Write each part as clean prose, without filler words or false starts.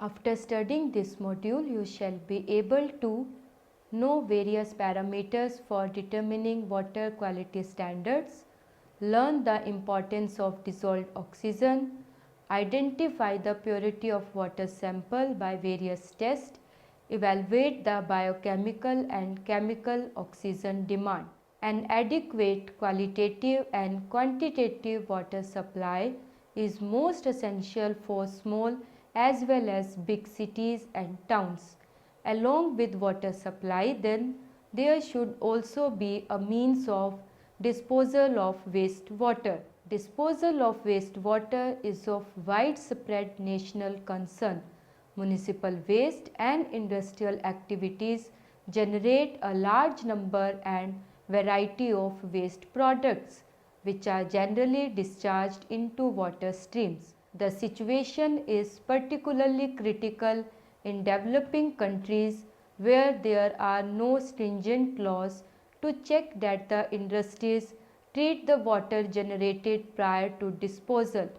After studying this module, you shall be able to know various parameters for determining water quality standards, learn the importance of dissolved oxygen, identify the purity of water sample by various tests, evaluate the biochemical and chemical oxygen demand. An adequate qualitative and quantitative water supply is most essential for small as well as big cities and towns. Along with water supply, then there should also be a means of disposal of wastewater. Disposal of wastewater is of widespread national concern. Municipal waste and industrial activities generate a large number and variety of waste products which are generally discharged into water streams. The situation is particularly critical in developing countries where there are no stringent laws to check that the industries treat the water generated prior to disposal.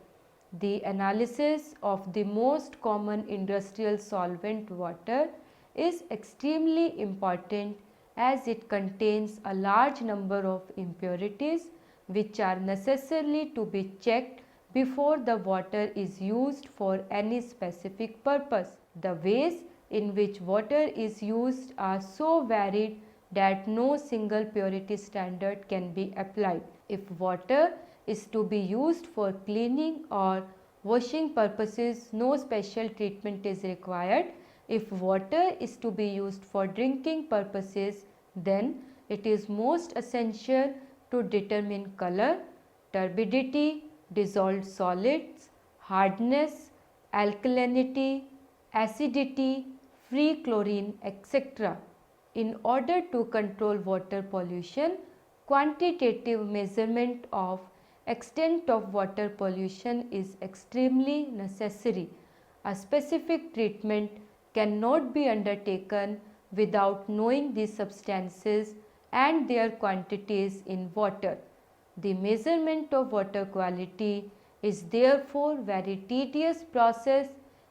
The analysis of the most common industrial solvent water is extremely important as it contains a large number of impurities which are necessarily to be checked before the water is used for any specific purpose. The ways in which water is used are so varied that no single purity standard can be applied. If water is to be used for cleaning or washing purposes, no special treatment is required. If water is to be used for drinking purposes, then it is most essential to determine color, turbidity, dissolved solids, hardness, alkalinity, acidity, free chlorine, etc. In order to control water pollution, quantitative measurement of extent of water pollution is extremely necessary. A specific treatment cannot be undertaken without knowing the substances and their quantities in water. The measurement of water quality is therefore very tedious process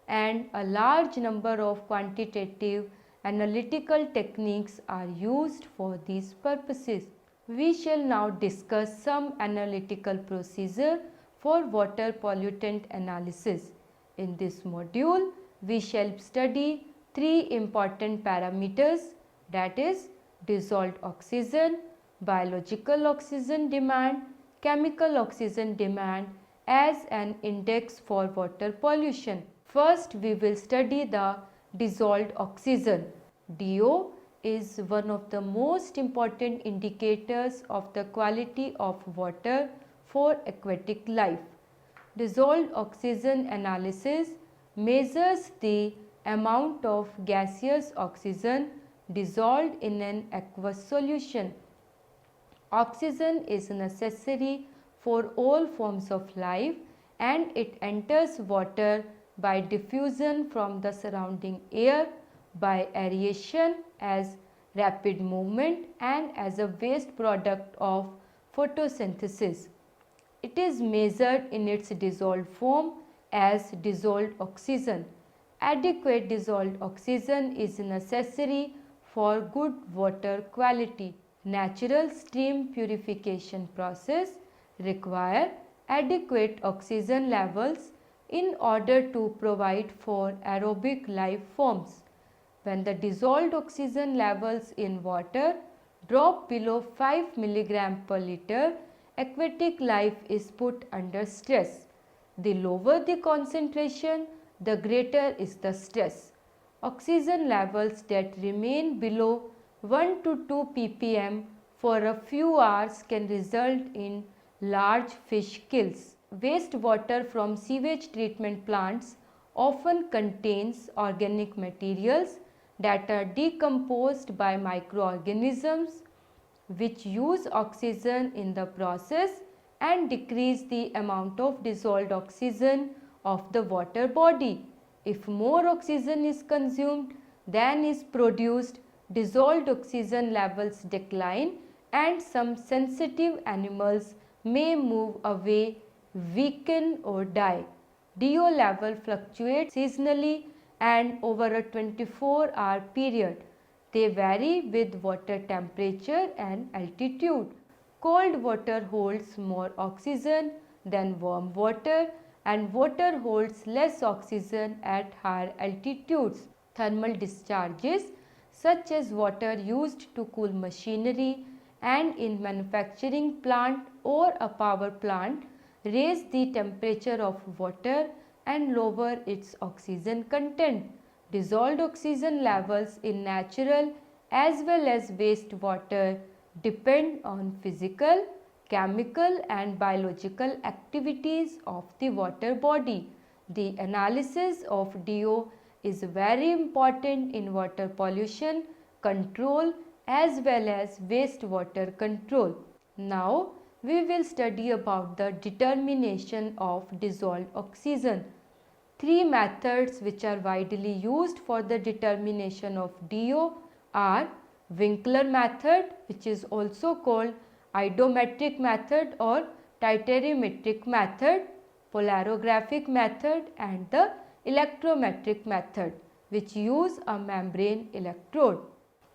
and a large number of quantitative analytical techniques are used for these purposes. We shall now discuss some analytical procedure for water pollutant analysis. In this module, we shall study three important parameters, that is dissolved oxygen, biological oxygen demand, chemical oxygen demand as an index for water pollution. First, we will study the dissolved oxygen. DO is one of the most important indicators of the quality of water for aquatic life. Dissolved oxygen analysis measures the amount of gaseous oxygen dissolved in an aqueous solution. Oxygen is necessary for all forms of life and it enters water by diffusion from the surrounding air, by aeration as rapid movement and as a waste product of photosynthesis. It is measured in its dissolved form as dissolved oxygen. Adequate dissolved oxygen is necessary for good water quality. Natural stream purification process require adequate oxygen levels in order to provide for aerobic life forms. When the dissolved oxygen levels in water drop below 5 mg per liter, aquatic life is put under stress. The lower the concentration, the greater is the stress. Oxygen levels that remain below 1 to 2 ppm for a few hours can result in large fish kills. Wastewater from sewage treatment plants often contains organic materials that are decomposed by microorganisms which use oxygen in the process and decrease the amount of dissolved oxygen of the water body. If more oxygen is consumed than is produced, dissolved oxygen levels decline and some sensitive animals may move away, weaken or die. DO level fluctuates seasonally and over a 24-hour period. They vary with water temperature and altitude. Cold water holds more oxygen than warm water, and water holds less oxygen at higher altitudes. Thermal discharges such as water used to cool machinery and in manufacturing plant or a power plant raise the temperature of water and lower its oxygen content. Dissolved oxygen levels in natural as well as wastewater depend on physical, chemical and biological activities of the water body. The analysis of DO is very important in water pollution control as well as wastewater control. Now, we will study about the determination of dissolved oxygen. Three methods which are widely used for the determination of DO are Winkler method, which is also called iodometric method or titarimetric method, polarographic method and the electrometric method, which use a membrane electrode.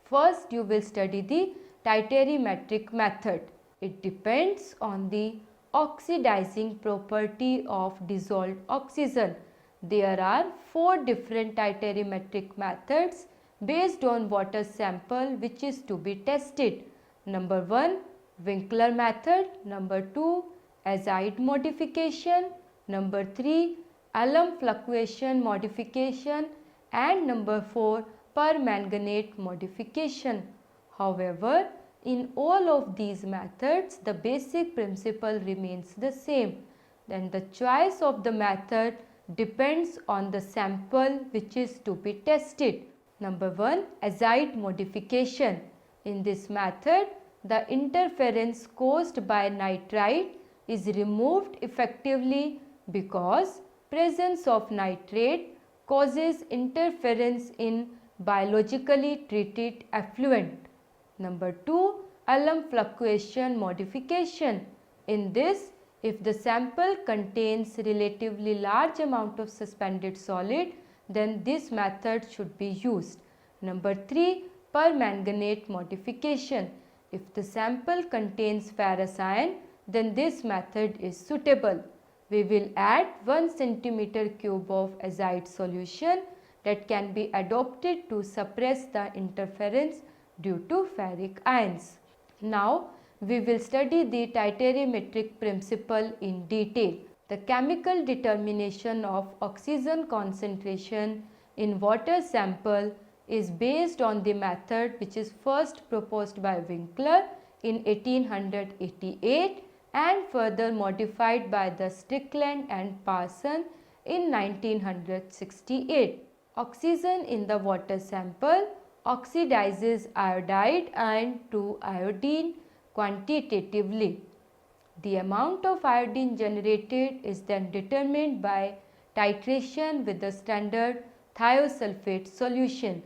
First, you will study the titarimetric method. It depends on the oxidizing property of dissolved oxygen. There are 4 different titarimetric methods based on water sample which is to be tested. Number 1, Winkler method. Number 2, azide modification. Number 3, alum fluctuation modification. And number 4, permanganate modification. However, in all of these methods, the basic principle remains the same. Then the choice of the method depends on the sample which is to be tested. Number 1, azide modification. In this method, the interference caused by nitrite is removed effectively because presence of nitrate causes interference in biologically treated effluent. Number 2, alum fluctuation modification. In this, if the sample contains relatively large amount of suspended solid, then this method should be used. Number 3, permanganate modification. If the sample contains ferrous iron, then this method is suitable. We will add 1 cm³ of azide solution that can be adopted to suppress the interference due to ferric ions. Now, we will study the titarimetric principle in detail. The chemical determination of oxygen concentration in water sample is based on the method which is first proposed by Winkler in 1888 and further modified by the Strickland and Parson in 1968. Oxygen in the water sample oxidizes iodide ion to iodine quantitatively. The amount of iodine generated is then determined by titration with the standard thiosulfate solution.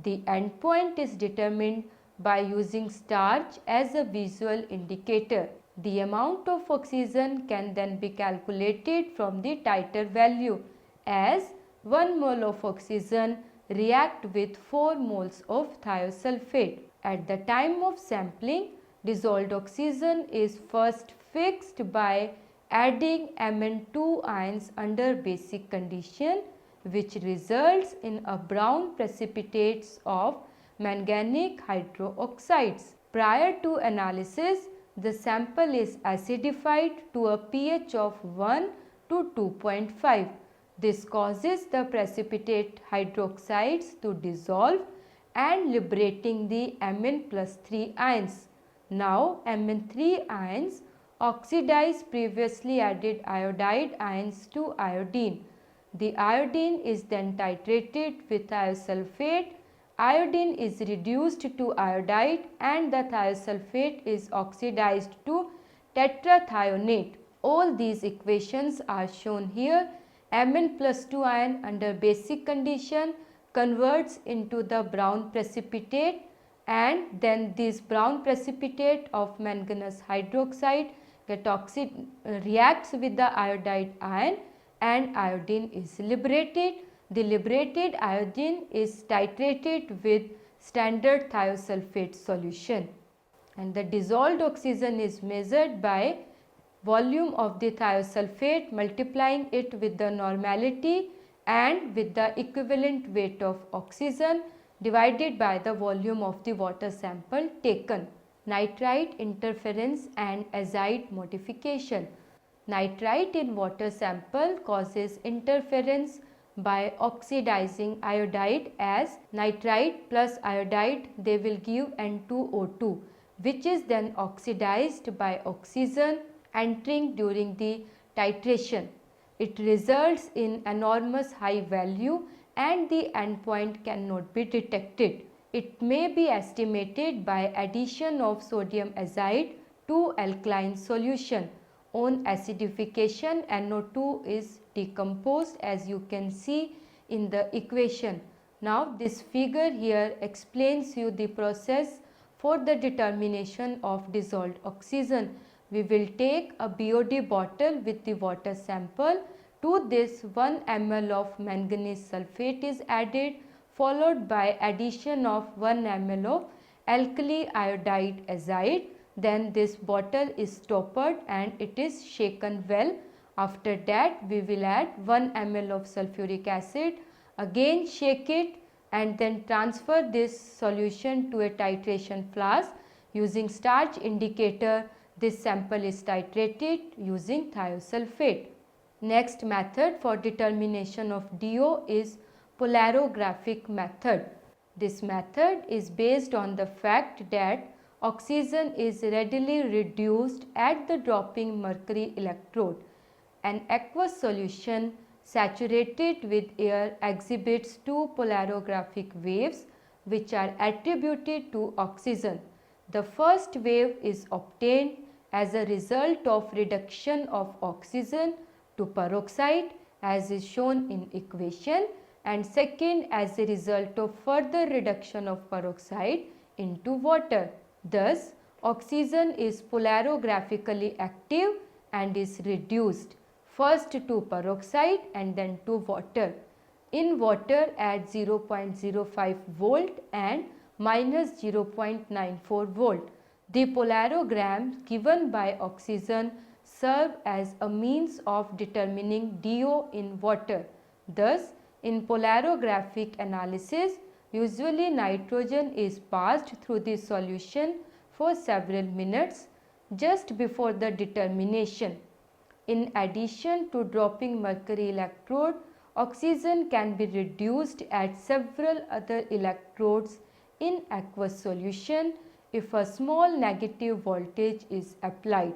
The endpoint is determined by using starch as a visual indicator. The amount of oxygen can then be calculated from the titer value as 1 mole of oxygen react with 4 moles of thiosulfate. At the time of sampling, dissolved oxygen is first fixed by adding Mn2 ions under basic condition, which results in a brown precipitates of manganic hydroxides. Prior to analysis, the sample is acidified to a pH of 1 to 2.5. This causes the precipitate hydroxides to dissolve and liberating the Mn+3 ions. Now, Mn3 ions oxidize previously added iodide ions to iodine. The iodine is then titrated with thiosulfate. Iodine is reduced to iodide and the thiosulfate is oxidized to tetrathionate. All these equations are shown here. Mn+2 ion under basic condition converts into the brown precipitate, and then this brown precipitate of manganese hydroxide reacts with the iodide ion and iodine is liberated. The liberated iodine is titrated with standard thiosulfate solution, and the dissolved oxygen is measured by volume of the thiosulfate multiplying it with the normality and with the equivalent weight of oxygen divided by the volume of the water sample taken. Nitrite interference and azide modification. Nitrite in water sample causes interference by oxidizing iodide, as nitrite plus iodide they will give N2O2, which is then oxidized by oxygen entering during the titration. It results in enormous high value and the endpoint cannot be detected. It may be estimated by addition of sodium azide to alkaline solution. On acidification, NO2 is decomposed, as you can see in the equation. Now this figure here explains you the process for the determination of dissolved oxygen. We will take a BOD bottle with the water sample. To this 1 ml of manganese sulphate is added, followed by addition of 1 ml of alkali iodide azide. Then this bottle is stoppered and it is shaken well. After that we will add 1 ml of sulfuric acid, again shake it and then transfer this solution to a titration flask. Using starch indicator, this sample is titrated using thiosulfate. Next method for determination of DO is polarographic method. This method is based on the fact that oxygen is readily reduced at the dropping mercury electrode. An aqueous solution saturated with air exhibits two polarographic waves which are attributed to oxygen. The first wave is obtained as a result of reduction of oxygen to peroxide, as is shown in equation, and second as a result of further reduction of peroxide into water. Thus, oxygen is polarigraphically active and is reduced first to peroxide and then to water. In water at 0.05 volt and minus 0.94 volt. The polarograms given by oxygen serve as a means of determining DO in water. Thus, in polarographic analysis, usually nitrogen is passed through the solution for several minutes just before the determination. In addition to dropping mercury electrode, oxygen can be reduced at several other electrodes in aqueous solution if a small negative voltage is applied.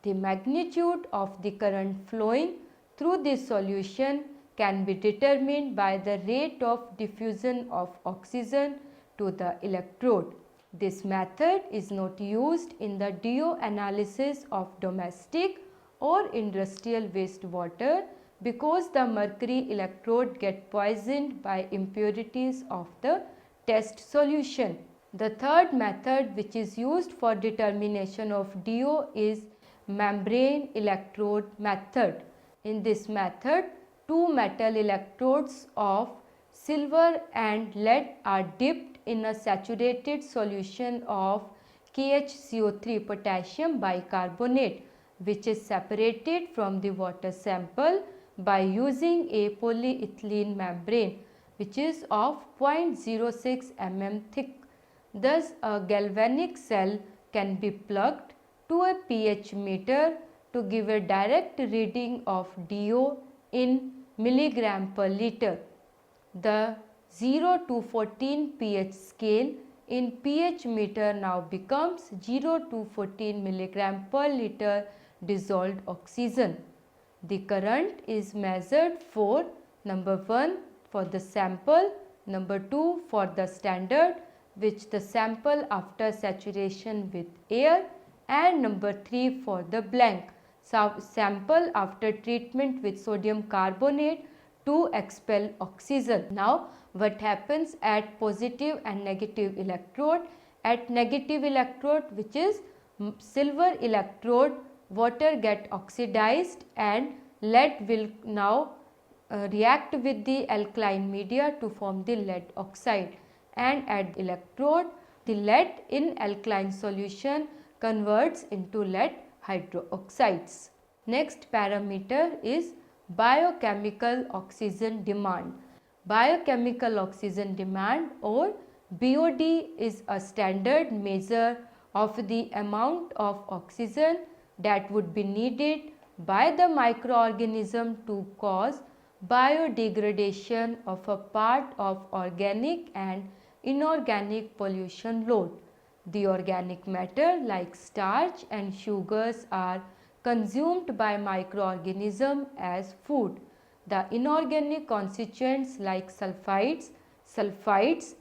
The magnitude of the current flowing through this solution can be determined by the rate of diffusion of oxygen to the electrode. This method is not used in the DO analysis of domestic or industrial wastewater because the mercury electrode get poisoned by impurities of the test solution. The third method which is used for determination of DO is membrane electrode method. In this method, two metal electrodes of silver and lead are dipped in a saturated solution of KHCO3 potassium bicarbonate, which is separated from the water sample by using a polyethylene membrane which is of 0.06 mm thick. Thus, a galvanic cell can be plugged to a pH meter to give a direct reading of DO in milligram per liter. The 0 to 14 pH scale in pH meter now becomes 0 to 14 milligram per liter dissolved oxygen. The current is measured for number 1 for the sample, number 2 for the standard which the sample after saturation with air, and number 3 for the blank sample after treatment with sodium carbonate to expel oxygen. Now what happens at positive and negative electrode? At negative electrode, which is silver electrode, water get oxidized and lead will now react with the alkaline media to form the lead oxide, and at electrode the lead in alkaline solution converts into lead hydroxides. Next parameter is biochemical oxygen demand. Biochemical oxygen demand or BOD is a standard measure of the amount of oxygen that would be needed by the microorganism to cause biodegradation of a part of organic and inorganic pollution load. The organic matter like starch and sugars are consumed by microorganism as food. The inorganic constituents like sulfides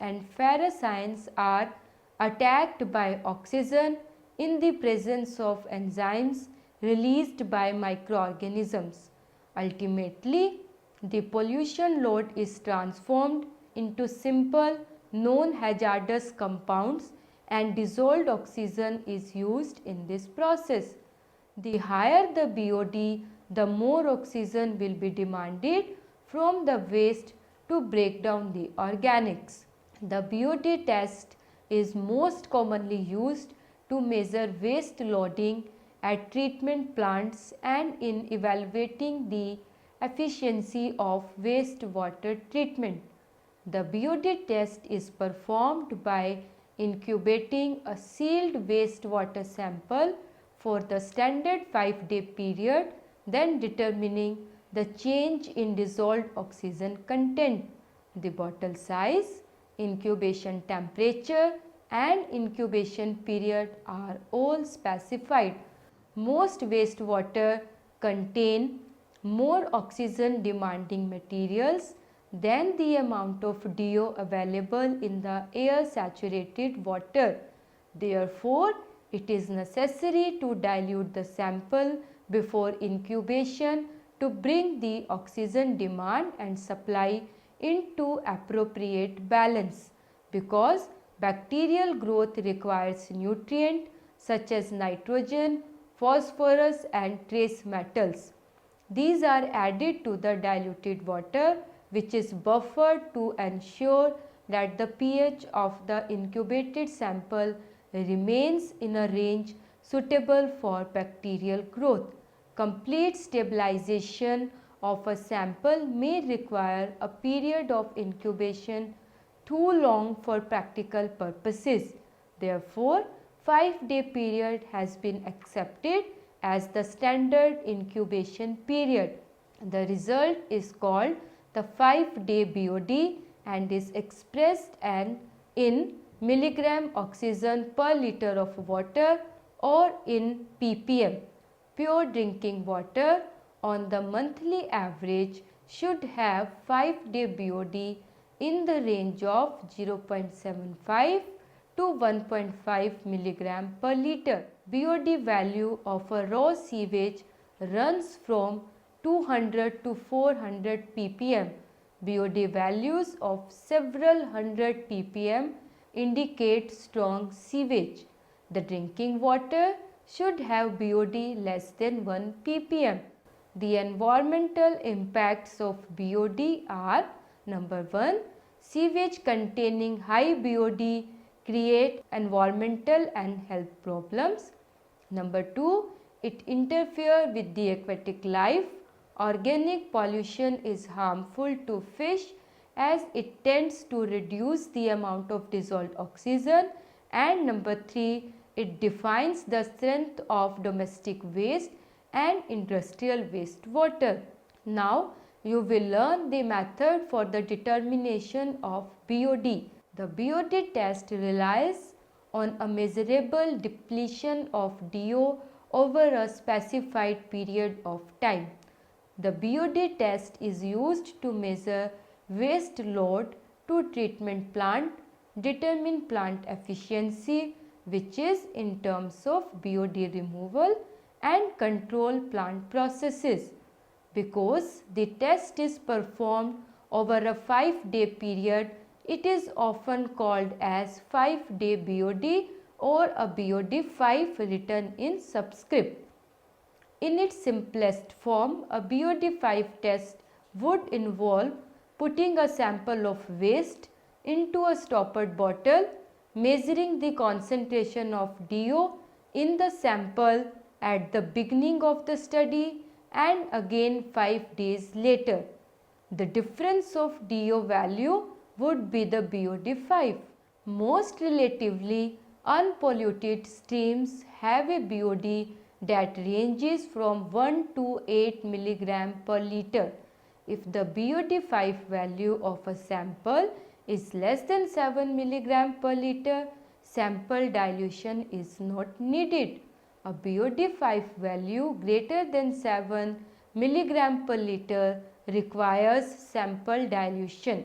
and ferrous ions are attacked by oxygen in the presence of enzymes released by microorganisms. Ultimately, the pollution load is transformed into simple non-hazardous compounds and dissolved oxygen is used in this process. The higher the BOD, the more oxygen will be demanded from the waste to break down the organics. The BOD test is most commonly used to measure waste loading at treatment plants and in evaluating the efficiency of wastewater treatment. The BOD test is performed by incubating a sealed wastewater sample for the standard 5-day period, then determining the change in dissolved oxygen content. The bottle size, incubation temperature and incubation period are all specified. Most wastewater contain more oxygen demanding materials than the amount of DO available in the air saturated water. Therefore, it is necessary to dilute the sample before incubation to bring the oxygen demand and supply into appropriate balance, because bacterial growth requires nutrients such as nitrogen, phosphorus and trace metals. These are added to the diluted water, which is buffered to ensure that the pH of the incubated sample remains in a range suitable for bacterial growth. Complete stabilization of a sample may require a period of incubation too long for practical purposes. Therefore, 5-day period has been accepted as the standard incubation period. The result is called the 5-day BOD and is expressed in milligram oxygen per liter of water or in ppm. Pure drinking water on the monthly average should have 5-day BOD in the range of 0.75 to 1.5 milligram per liter. BOD value of a raw sewage runs from 200 to 400 ppm. BOD values of several hundred ppm indicate strong sewage. The drinking water should have BOD less than 1 ppm. The environmental impacts of BOD are: number 1, sewage containing high BOD create environmental and health problems. Number 2, it interferes with the aquatic life. Organic pollution is harmful to fish as it tends to reduce the amount of dissolved oxygen. And number 3, it defines the strength of domestic waste and industrial wastewater. Now, you will learn the method for the determination of BOD. The BOD test relies on a measurable depletion of DO over a specified period of time. The BOD test is used to measure waste load to treatment plant, determine plant efficiency, which is in terms of BOD removal, and control plant processes. Because the test is performed over a 5-day period, it is often called as 5-day BOD or a BOD 5 written in subscript. In its simplest form, a BOD 5 test would involve putting a sample of waste into a stoppered bottle, measuring the concentration of DO in the sample at the beginning of the study and again 5 days later. The difference of DO value would be the BOD5. Most relatively unpolluted streams have a BOD that ranges from 1 to 8 mg per liter. If the BOD5 value of a sample is less than 7 mg per liter, sample dilution is not needed. A BOD5 value greater than 7 mg per liter requires sample dilution.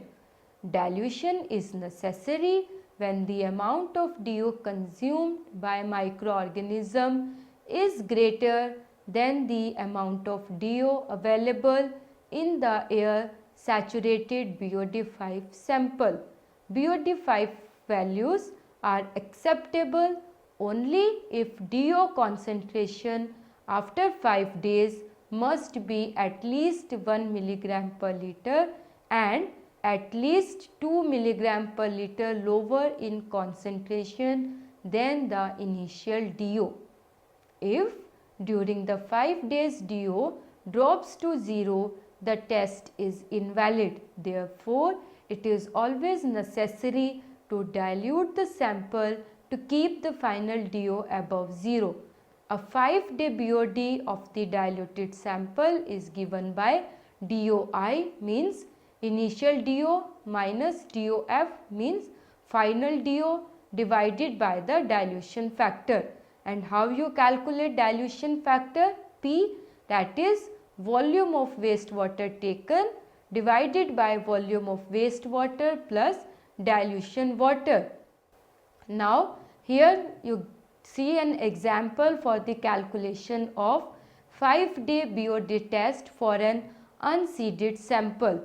Dilution is necessary when the amount of DO consumed by microorganism is greater than the amount of DO available in the air saturated BOD5 sample. BOD5 values are acceptable only if DO concentration after 5 days must be at least 1 mg per liter and at least 2 mg per liter lower in concentration than the initial DO. If during the 5 days DO drops to 0, the test is invalid. Therefore, it is always necessary to dilute the sample to keep the final DO above 0. A 5-day BOD of the diluted sample is given by DOI means initial DO minus DOF means final DO divided by the dilution factor. And how you calculate dilution factor? P, that is volume of wastewater taken divided by volume of wastewater plus dilution water. Now here you see an example for the calculation of 5-day BOD test for an unseeded sample,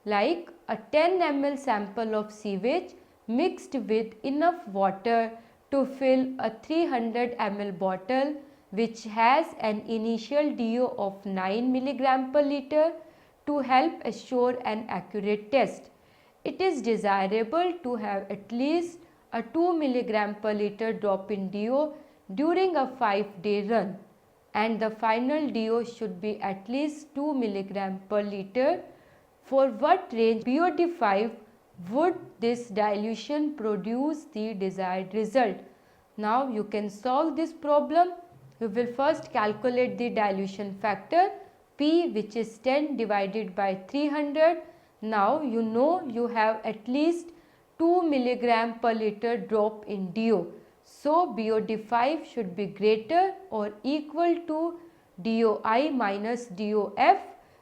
like a 10 ml sample of sewage mixed with enough water to fill a 300 ml bottle which has an initial DO of 9 mg per liter to help assure an accurate test. It is desirable to have at least a 2 mg per liter drop in DO during a 5-day run, and the final DO should be at least 2 mg per liter. For what range BOD5 would this dilution produce the desired result? Now you can solve this problem. You will first calculate the dilution factor P, which is 10 divided by 300. Now you know you have at least 2 mg per liter drop in DO. So BOD5 should be greater or equal to DOI minus DOF,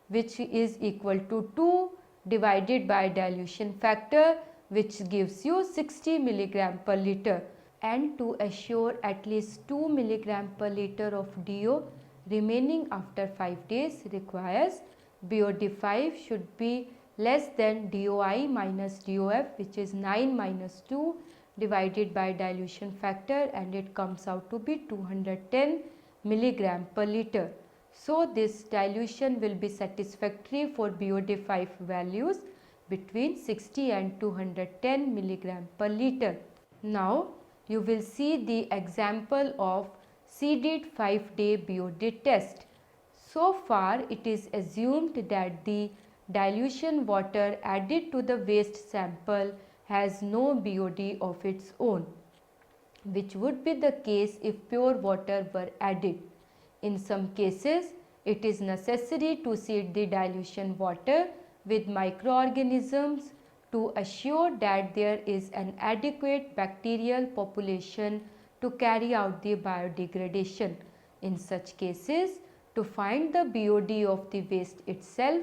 which is equal to 2 divided by dilution factor, which gives you 60 mg per liter. And to assure at least 2 mg per liter of DO remaining after 5 days requires BOD5 should be less than DOI minus DOF, which is 9 minus 2 divided by dilution factor, and it comes out to be 210 mg per liter. So this dilution will be satisfactory for BOD5 values between 60 and 210 mg per liter. Now you will see the example of seeded 5-day BOD test. So far it is assumed that the dilution water added to the waste sample has no BOD of its own, which would be the case if pure water were added. In some cases, it is necessary to seed the dilution water with microorganisms to assure that there is an adequate bacterial population to carry out the biodegradation. In such cases, to find the BOD of the waste itself,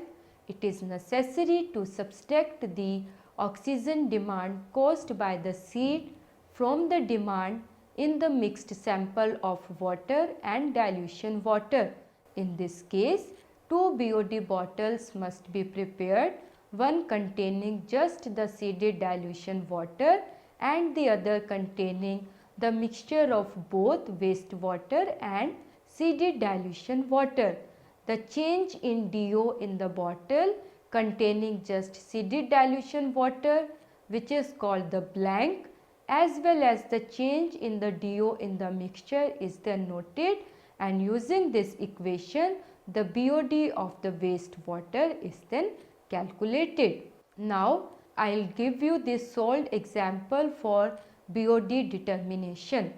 it is necessary to subtract the oxygen demand caused by the seed from the demand in the mixed sample of water and dilution water. In this case, 2 BOD bottles must be prepared, one containing just the seeded dilution water and the other containing the mixture of both wastewater and seeded dilution water. The change in DO in the bottle containing just seeded dilution water, which is called the blank, as well as the change in the DO in the mixture is then noted, and using this equation the BOD of the wastewater is then calculated. Now I will give you this solved example for BOD determination.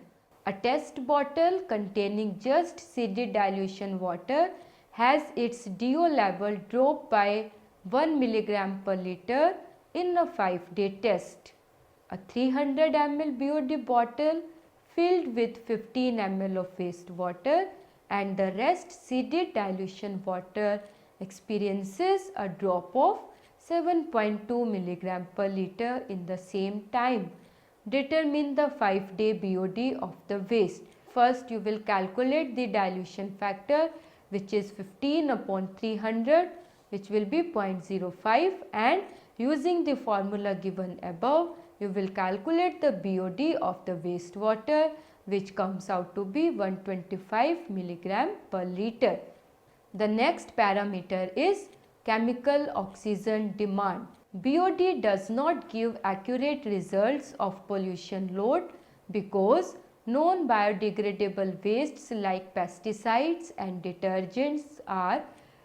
A test bottle containing just seeded dilution water has its DO level dropped by 1 milligram per liter in a 5-day test. A 300 ml BOD bottle filled with 15 ml of wastewater and the rest seeded dilution water experiences a drop of 7.2 milligram per liter in the same time. Determine the 5-day BOD of the waste. First you will calculate the dilution factor, which is 15 upon 300, which will be 0.05, and using the formula given above you will calculate the BOD of the wastewater, which comes out to be 125 milligram per liter. The next parameter is chemical oxygen demand. BOD does not give accurate results of pollution load because non-biodegradable wastes like pesticides and detergents are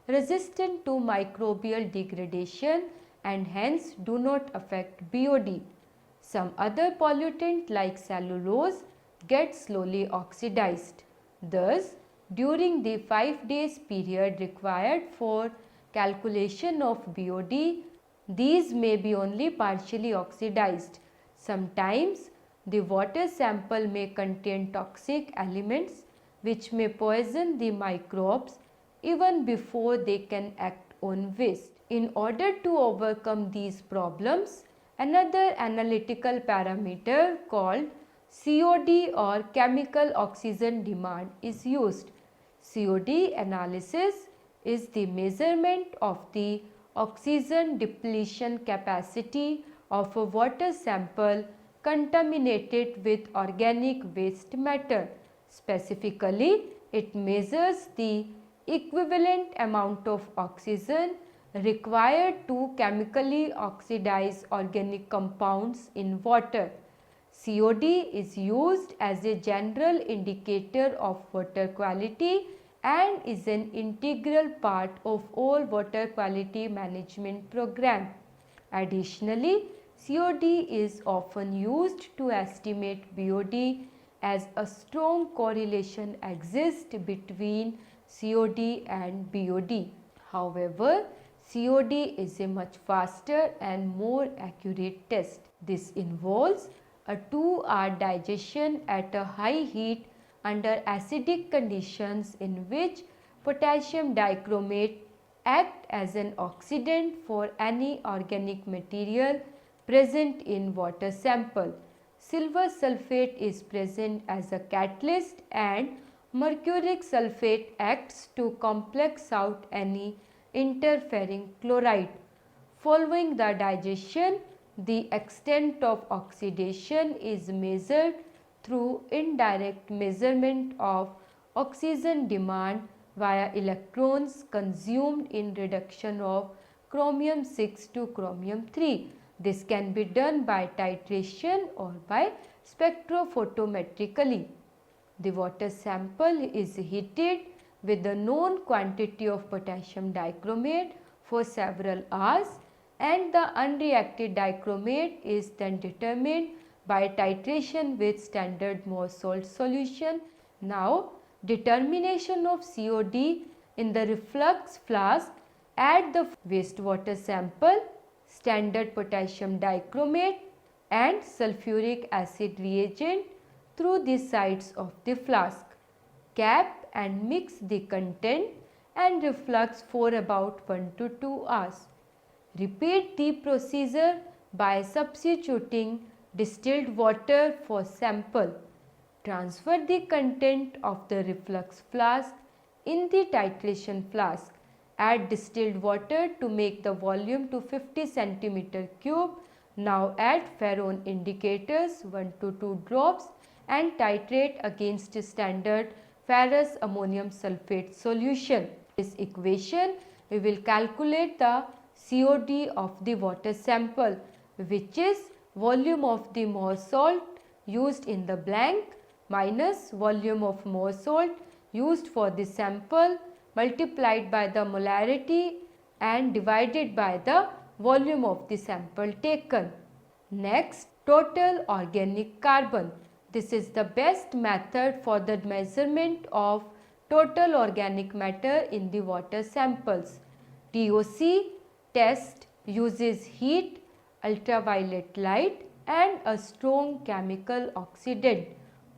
resistant to microbial degradation and hence do not affect BOD. Some other pollutant like cellulose gets slowly oxidized. Thus, during the 5 days period required for calculation of BOD, these may be only partially oxidized. Sometimes the water sample may contain toxic elements which may poison the microbes even before they can act on waste. In order to overcome these problems, another analytical parameter called COD or chemical oxygen demand is used. COD analysis is the measurement of the oxygen depletion capacity of a water sample contaminated with organic waste matter. Specifically, it measures the equivalent amount of oxygen required to chemically oxidize organic compounds in water. COD is used as a general indicator of water quality and is an integral part of all water quality management program. Additionally, COD is often used to estimate BOD as a strong correlation exists between COD and BOD. However, COD is a much faster and more accurate test. This involves a 2-hour digestion at a high heat under acidic conditions in which potassium dichromate act as an oxidant for any organic material present in water sample. Silver sulfate is present as a catalyst and mercuric sulfate acts to complex out any interfering chloride. Following the digestion, the extent of oxidation is measured through indirect measurement of oxygen demand via electrons consumed in reduction of chromium 6 to chromium 3. This can be done by titration or by spectrophotometrically. The water sample is heated with the known quantity of potassium dichromate for several hours and the unreacted dichromate is then determined by titration with standard Mohs salt solution. Now, determination of COD in the reflux flask, add the wastewater sample, standard potassium dichromate and sulfuric acid reagent through the sides of the flask. Cap and mix the content and reflux for about 1 to 2 hours. Repeat the procedure by substituting distilled water for sample. Transfer the content of the reflux flask in the titration flask. Add distilled water to make the volume to 50 cm3. Now add Ferron indicators 1 to 2 drops and titrate against standard ferrous ammonium sulfate solution. This equation we will calculate the COD of the water sample, which is volume of the more salt used in the blank minus volume of more salt used for the sample multiplied by the molarity and divided by the volume of the sample taken. Next, total organic carbon. This is the best method for the measurement of total organic matter in the water samples. TOC test uses heat, ultraviolet light and a strong chemical oxidant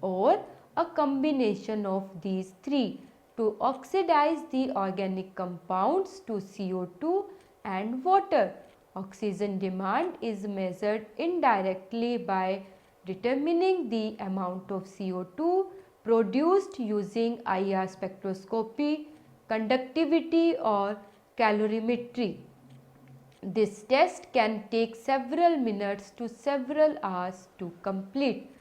or a combination of these three to oxidize the organic compounds to CO2 and water. Oxygen demand is measured indirectly by determining the amount of CO2 produced using IR spectroscopy, conductivity or calorimetry. This test can take several minutes to several hours to complete.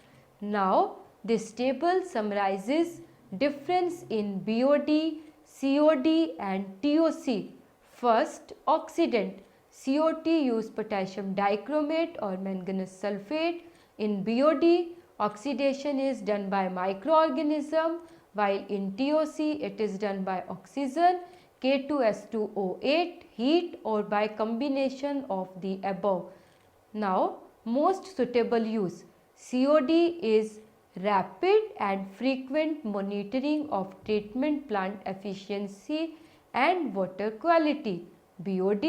Now, this table summarizes difference in BOD, COD and TOC. First, oxidant. COT use potassium dichromate or manganese sulfate. In BOD, oxidation is done by microorganism, while in TOC it is done by oxygen, K2S2O8, heat or by combination of the above. Now, most suitable use. COD is rapid and frequent monitoring of treatment plant efficiency and water quality. BOD,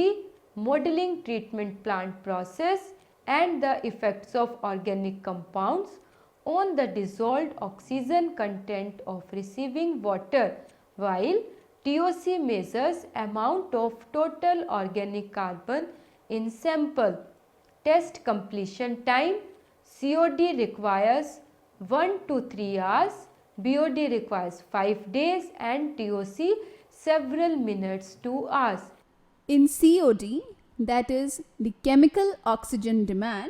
modeling treatment plant process and the effects of organic compounds on the dissolved oxygen content of receiving water, while TOC measures amount of total organic carbon in sample. Test completion time. COD requires 1 to 3 hours, BOD requires 5 days and TOC several minutes to hours. In COD, that is the chemical oxygen demand,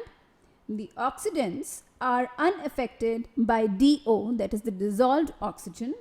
the oxidants are unaffected by DO, that is the dissolved oxygen,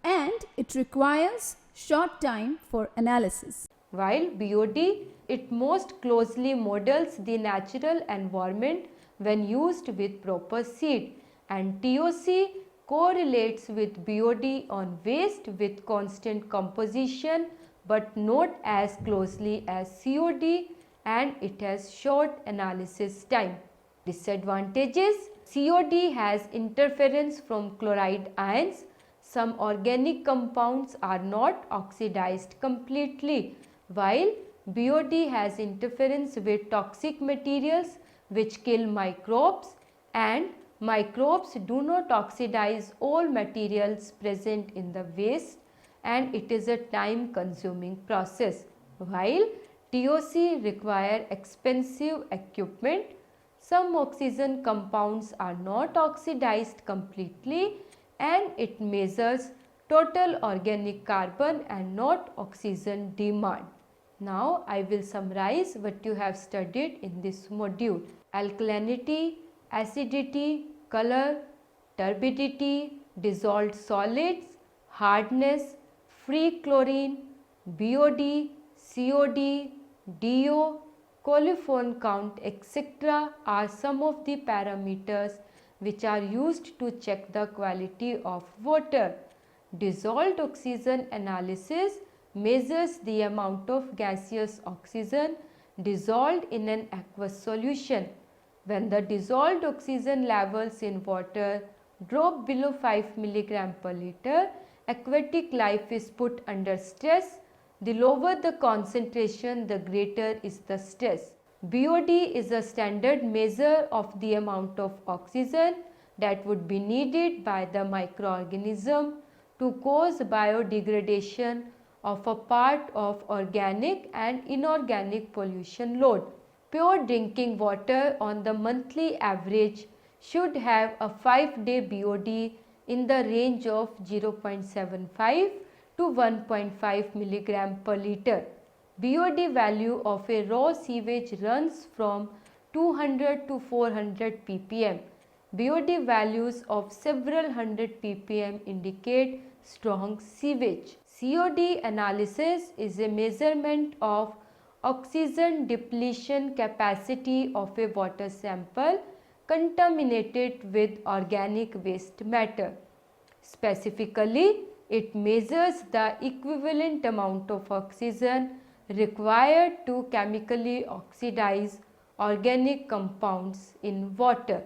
and it requires short time for analysis. While BOD, it most closely models the natural environment when used with proper seed, and TOC correlates with BOD on waste with constant composition but not as closely as COD, and it has short analysis time. Disadvantages. COD has interference from chloride ions. Some organic compounds are not oxidized completely, while BOD has interference with toxic materials which kill microbes, and microbes do not oxidize all materials present in the waste, and it is a time consuming process, while TOC require expensive equipment. Some oxygen compounds are not oxidized completely and it measures total organic carbon and not oxygen demand. Now, I will summarize what you have studied in this module. Alkalinity, acidity, color, turbidity, dissolved solids, hardness, free chlorine, BOD, COD, DO, coliform count, etc. are some of the parameters which are used to check the quality of water. Dissolved oxygen analysis measures the amount of gaseous oxygen dissolved in an aqueous solution. When the dissolved oxygen levels in water drop below 5 mg per liter, aquatic life is put under stress. The lower the concentration, the greater is the stress. BOD is a standard measure of the amount of oxygen that would be needed by the microorganism to cause biodegradation of a part of organic and inorganic pollution load. Pure drinking water on the monthly average should have a 5-day BOD in the range of 0.75 to 1.5 mg per liter. BOD value of a raw sewage runs from 200 to 400 ppm. BOD values of several hundred ppm indicate strong sewage. COD analysis is a measurement of oxygen depletion capacity of a water sample contaminated with organic waste matter. Specifically, it measures the equivalent amount of oxygen required to chemically oxidize organic compounds in water.